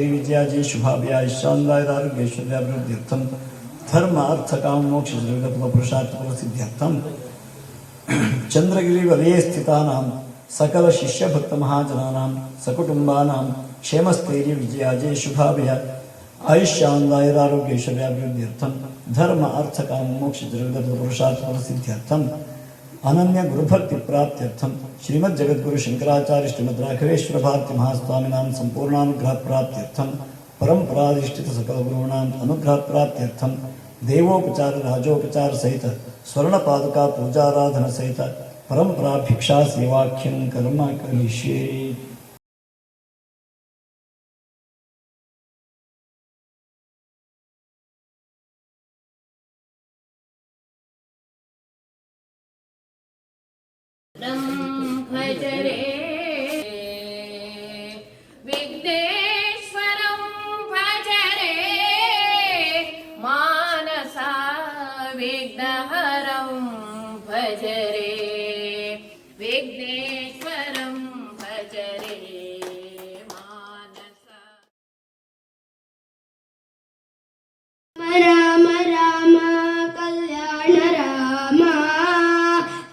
विजयाजय शुभाभ्याय शानदाय आरोग्यैश्वर्याभिवृद्ध्यर्थम धर्म अर्थ काम मोक्ष पुरुषार्थ सिद्ध्यर्थम चंद्रगिरि वलये स्थितानां सकल शिष्य भक्त महाजनानां सकुटुंबानां क्षेमस्थैर्य विजयाजय शुभाभ्याय आयुष्यानंदाय आरोग्यैश्वर्याभिवृद्ध्यर्थम धर्म अर्थ काम मोक्ष पुरुषार्थ सिद्ध्यर्थम अनन्य गुरुभक्ति प्राप्त्यर्थम श्रीमद् जगद्गुरु शंकराचार्य श्रीमद् राघवेश्वर भारती महास्वामीनां संपूर्णानुग्रह प्राप्त्यर्थम परंपराधिष्ठित सकल गुरूणां अनुग्रह प्राप्त्यर्थम देवोपचार राजोपचार सहित स्वर्ण पादुका पूजाराधना सहित परंपरा भिक्षा सेवाख्यं कर्म करिष्ये। भजरे विघ्नेश्वरं भजरे मानसा विघ्नहरं भजरे विघ्नेश्वरं भजरे मानसा। राम राम कल्याण राम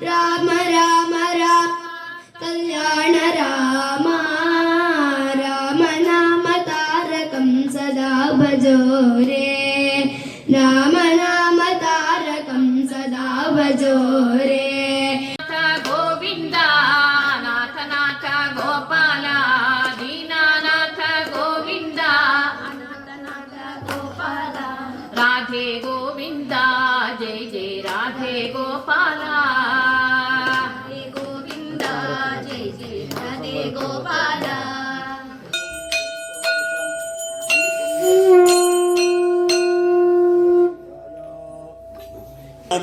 राम राम राम कल्याण राम राम नाम तारकं सदा भजो रे राम नाम तारकं सदा भजो रे। गोविंद नाथ नाथ गोपाल दीनानाथ गोविंद अनाथ नाथ गोपाल राधे गोविंद जय जय राधे गोपाल गोविंद जय जय राधे गोपाल।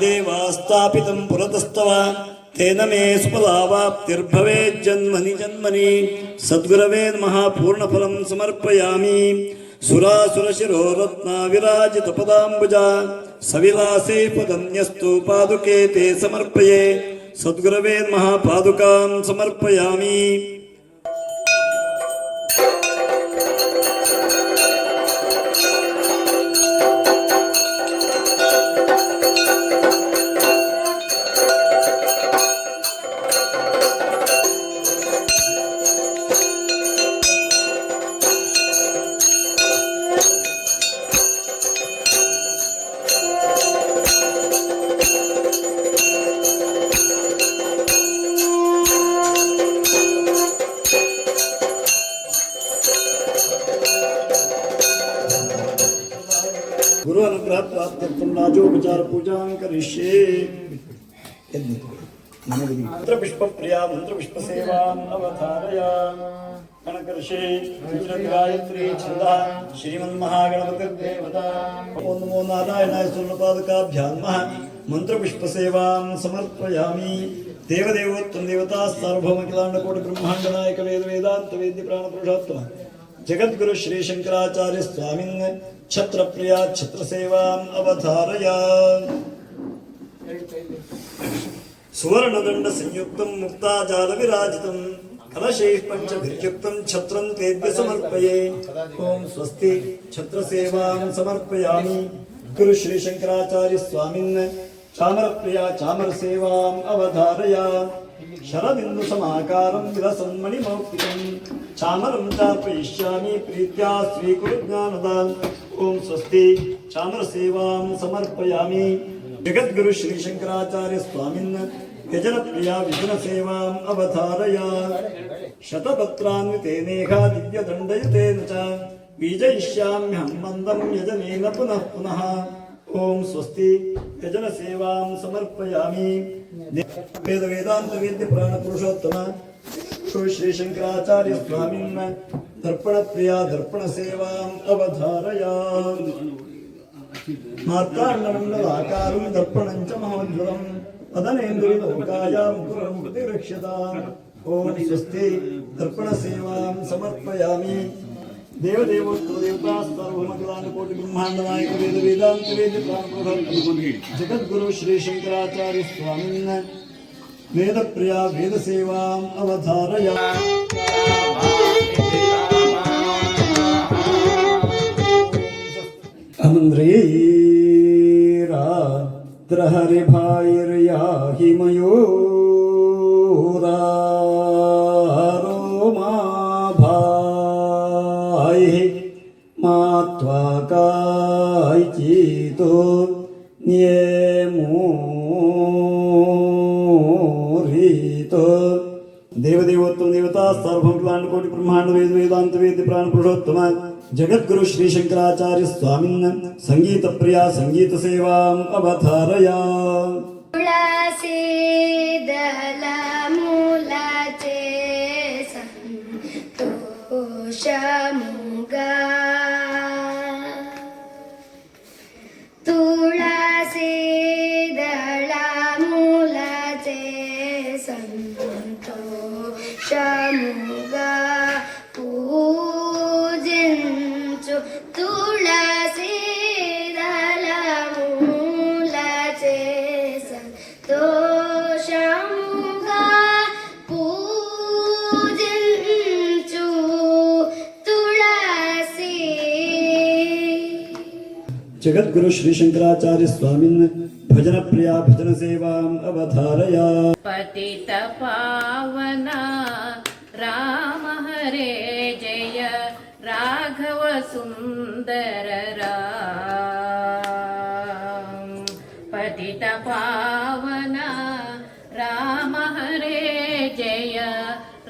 देवास्तापितं पुरतस्तव तेन मे सुफलावाप्तिर्भवेज्जन्मनि जन्मनि सद्गुरवे नमः पूर्णफलं समर्पयामि। सुरासुरशिरो रत्नाविराजितपदाम्बुजा सविलासे पदन्यस्तु पादुके ते समर्पये सद्गुरवे नमः पादुकां समर्पयामि। गुरु अनुग्रह प्राप्त्यर्थं राजोपचार पूजां करिष्ये। मंत्र पुष्प प्रिया मंत्र पुष्प सेवां अवधारयामि। कनकर्षे गायत्री छंदः श्रीमन्महागणपतिर्देवता ओम नमो नारायणाय स्वर्णपादकाभ्यां नमः। मंत्र पुष्प सेवां समर्पयामि। देवदेवोत्तम देवता सार्वभौम अखिलांड कोटि ब्रह्मांड नायक वेद वेदांत वेद्य प्राण पुरुषोत्तम जगद्गुरु श्री शंकराचार्य स्वामिन् छत्र प्रिया छत्र सेवां अवधारया। सुवर्णदंड संयुक्तं मुक्ताजाल विराजितं कलशैः पंचभिर्युक्तं छत्रं तेभ्य समर्पये। ओम स्वस्ति छत्र सेवां समर्पयामि। गुरु श्री शंकराचार्य स्वामिन् चामर प्रिया चामर सेवां अवधारया। शरदिन्दु समाकारं विलसन्मणिमौक्तिकं चामरं चार्पयिष्यामि प्रीत्या स्वीकुरु ज्ञानदान्। ओम स्वस्ति चामर सेवां समर्पयामि। जगद्गुरु श्री शंकराचार्य स्वामिन् व्यजन प्रिया विजन सेवां अवधारया। शतपत्रान्वितेनेहा दिव्यदण्डयुतेन च बीजयिष्याम्यहं मन्दं यजनेन पुनः पुनः। ओम स्वस्ति यजन सेवां समर्पयामि। वेद वेदांत वेद्य प्राण पुरुषोत्तम श्री शंकराचार्य स्वामिन् दर्पण प्रिया दर्पण सेवां अवधारया। मार्ताण्डमण्डलाकारं दर्पणं च महोज्ज्वलं वदनेन्द्रियलोकायां पुरं प्रतिरक्ष्यताम्। ಓಂ ಸ್ವಸ್ತಿ ತರ್ಪಣ ಸೇವಾಂ ಸಮರ್ಪಯಾಮಿ ದೇವದೇವೋತ್ತಮ ದೇವತಾ ಸರ್ವಮಂಗಲಾನುಕೋಟಿ ಬ್ರಹ್ಮಾಂಡ ನಾಯಕ ವೇದ ವೇದಾಂತ ವೇದ ಪ್ರಾಣ ಜಗದ್ಗುರು ಶ್ರೀ ಶಂಕರಾಚಾರ್ಯ ಸ್ವಾಮಿನ್ ವೇದ ಪ್ರಿಯ ವೇದ ಸೇವಾಂ ಅವಧಾರಯ ಅಮಂದ್ರೀರಾತ್ರ ಹರಿಭಾಯಿರ್ಯಾಹಿ ಮಯೂರಾರೋ ಮಾ ಭಾಯಿ ಮಾತ್ವಾ ಕಾಯ್ಚೀತೋ ನ್ಯೇಮೋರೀತೋ ದೇವದೇವೋತ್ತಮ ದೇವತಾ ಸಾರ್ವಭೌಮ ಕೋಟಿ ಬ್ರಹ್ಮಾಂಡ ವೇದ ವೇದಾಂತ ವೇದ ಪ್ರಾಣ ಪುರುಷೋತ್ತಮ ಜಗದ್ಗುರು ಶ್ರೀ ಶಂಕರಾಚಾರ್ಯ ಸ್ವಾಮಿನ್ ಸಂಗೀತ ಪ್ರಿಯ ಸಂಗೀತ ಸೇವಾಂ ಅವಧಾರಯ तुळसी दल मूलाचे संतोष मुगा तुळसी दल मूलाचे संतोष मुगा पूजिंचु तुळसी दल मूलाचे ಸಂತೋಷముగా పూజించు ತುಳಸಿ ಜಗದ್ಗುರು ಶ್ರೀ ಶಂಕರಾಚಾರ್ಯ ಸ್ವಾಮಿನ್ ಭಜನ ಪ್ರಿಯ ಭಜನ ಸೇವಾಂ ಅವಧಾರಯ पतित पावना राम हरे जय राघव सुंदर राम पतित पावना राम हरे जय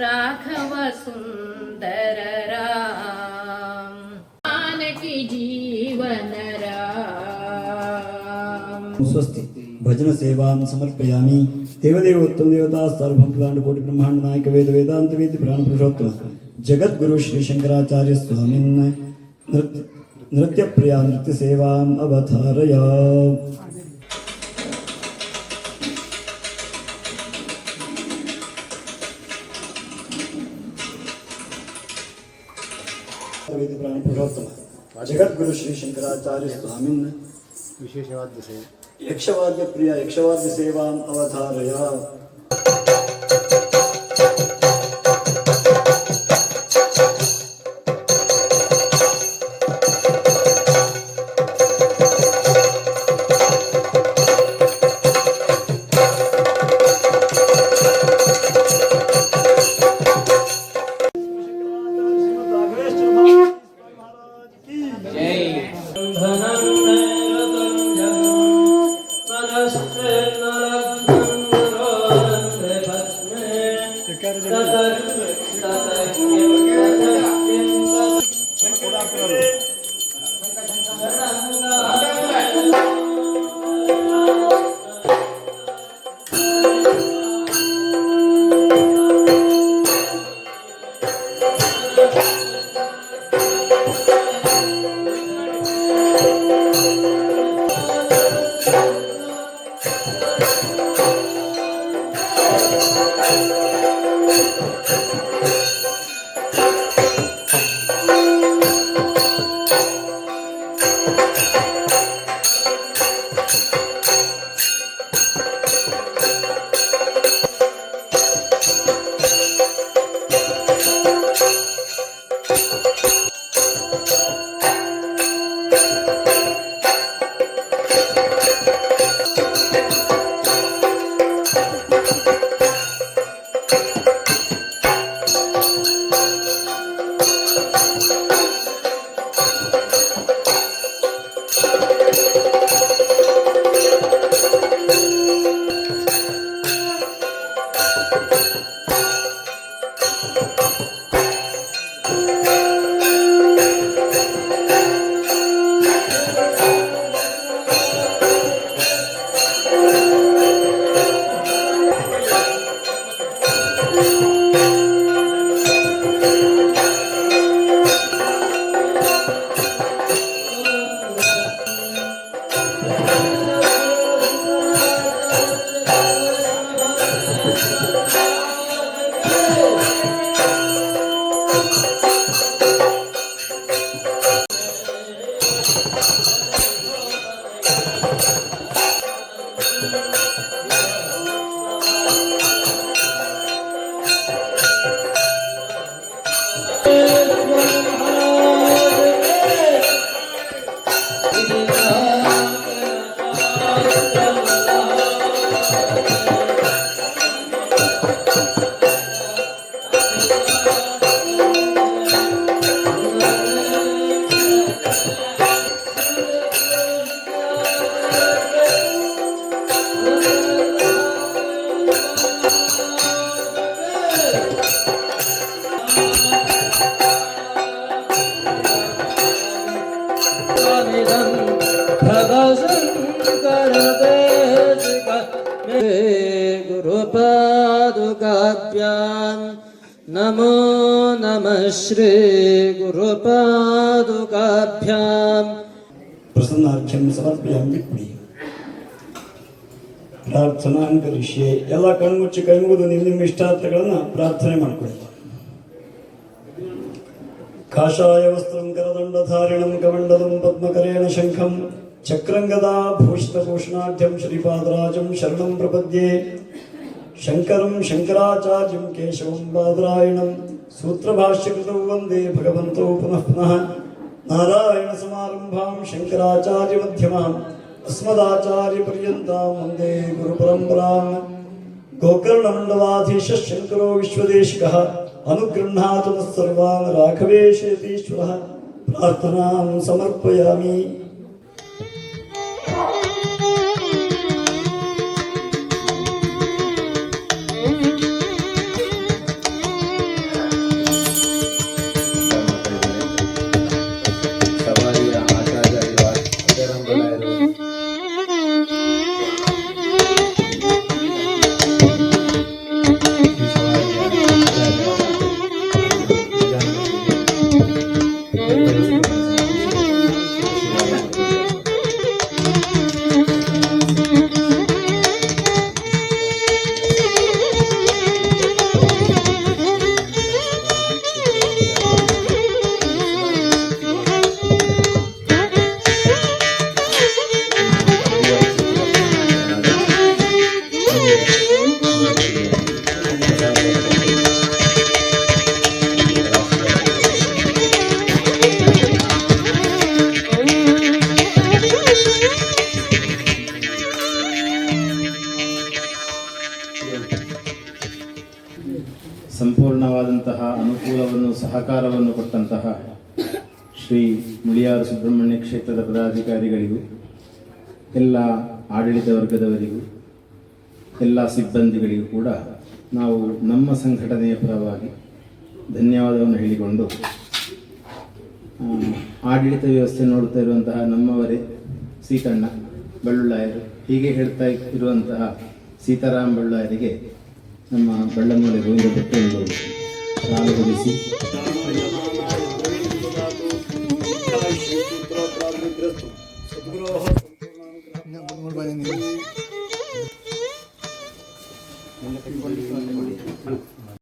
राघव सुंदर राम जानकी जीवन राम ಸ್ವಸ್ತಿ ಭಜನ ಸೇವಾಂ ಸಮರ್ಪಯಾಮಿ ದೇವದೇವೋತ್ತಮ ದೇವತಾ ಸಾರ್ವಭೌಮ ಕೋಟಿ ಬ್ರಹ್ಮಾಂಡ ನಾಯಕ ವೇದ ವೇದಾಂತ ವೇದ ಪ್ರಾಣ ಪುರುಷೋತ್ತಮ ಜಗದ್ಗುರು ಶ್ರೀ ಶಂಕರಾಚಾರ್ಯ ಸ್ವಾಮಿನ್ ನೃತ್ಯ ಪ್ರಿಯ ನೃತ್ಯ ಸೇವಾಂ ಅವಧಾರಯ ವೇದ ಪ್ರಾಣ ಪುರುಷೋತ್ತಮ ಜಗದ್ಗುರು ಶ್ರೀ ಶಂಕರಾಚಾರ್ಯ ಸ್ವಾಮಿನ್ ವಿಶೇಷವಾದ ಸೇವೆ ಯಕ್ಷವಾದ್ಯ ಪ್ರಿಯ ಯಕ್ಷವಾದ್ಯ ಸೇವಾಂ ಅವಧಾರಯ गुरुपादुकाभ्यां नमो नमः श्री गुरुपादुकाभ्यां ಪ್ರಸನ್ನಾರ್ಘ್ಯಂ ಸಮರ್ಪಯಾಮಿ. ಪ್ರಾರ್ಥನಾಂ ಕರಿಷ್ಯೆ. ಎಲ್ಲ ಕಣ್ಮುಚ್ಚಿ ಕೈ ಮುಗಿದು ನಿಮ್ಮ ಇಷ್ಟಾರ್ಥಗಳನ್ನು ಪ್ರಾರ್ಥನೆ ಮಾಡಿಕೊಳ್ಳಿ. ಕಾಷಾಯ ವಸ್ತ್ರಂ ಕರದಂಡಧಾರಿಣಂ ಕಮಂಡಲಂ ಪದ್ಮಕರೇಣ ಶಂಖಂ ಚಕ್ರಂಗದಾ ಭೂಷಿತಭೂಷಣಾಢ್ಯಂ ಶ್ರೀಪಾದರಾಜಂ ಶರಣಂ ಪ್ರಪದ್ಯೆ. ಶಂಕರಂ ಶಂಕರಾಚಾರ್ಯಂ ಕೇಶವಂ ಬಾದರಾಯಣಂ ಸೂತ್ರಭಾಷ್ಯಕೃತೌ ವಂದೇ ಭಗವಂತೌ ಪುನಃ ಪುನಃ. ನಾರಾಯಣ ಸಮಾರಂಭಾಂ ಶಂಕರಾಚಾರ್ಯ ಮಧ್ಯಮಾಂ ಅಸ್ಮದಾಚಾರ್ಯ ಪರ್ಯಂತಾಂ ವಂದೇ ಗುರು ಪರಂಪರಾಂ. ಗೋಕರ್ಣಮಂಡಲಾಧೀಶ ಶಂಕರೋ ವಿಶ್ವದೇಶಿಕಃ ಅನುಗೃಹ್ಣಾತು ಸರ್ವಾನ್ ರಾಘವೇಶೇತೀಶ್ವರಃ. ಪ್ರಾರ್ಥನಾಂ ಸಮರ್ಪಯಾಮಿ. ಸವಾರಿಯ ಆಚಾರ್ಯರು ಅದರಂಬಲಾಯರು ಸಂಪೂರ್ಣವಾದಂತಹ ಅನುಕೂಲವನ್ನು ಸಹಕಾರವನ್ನು ಕೊಟ್ಟಂತಹ ಶ್ರೀ ಮುಳಿಯಾರು ಸುಬ್ರಹ್ಮಣ್ಯ ಕ್ಷೇತ್ರದ ಪದಾಧಿಕಾರಿಗಳಿಗೂ ಎಲ್ಲ ಆಡಳಿತ ವರ್ಗದವರಿಗೂ ಎಲ್ಲ ಸಿಬ್ಬಂದಿಗಳಿಗೂ ಕೂಡ ನಾವು ನಮ್ಮ ಸಂಘಟನೆಯ ಪರವಾಗಿ ಧನ್ಯವಾದವನ್ನು ಹೇಳಿಕೊಂಡು ಆಡಳಿತ ವ್ಯವಸ್ಥೆ ನೋಡ್ತಾ ಇರುವಂತಹ ನಮ್ಮವರೇ ಸೀತಣ್ಣ ಬಳ್ಳುಳ್ಳಾಯರು ಹೀಗೆ ಹೇಳ್ತಾ ಇರುವಂತಹ ಸೀತಾರಾಮ್ ಬಳ್ಳುಳ್ಳಾಯರಿಗೆ ನಮ್ಮ ಬಳ್ಳಮೂಲೆ ಗೋವಿಂದ ಭಟ್ರು ಶಾಲು ಹೊಲಿಸಿ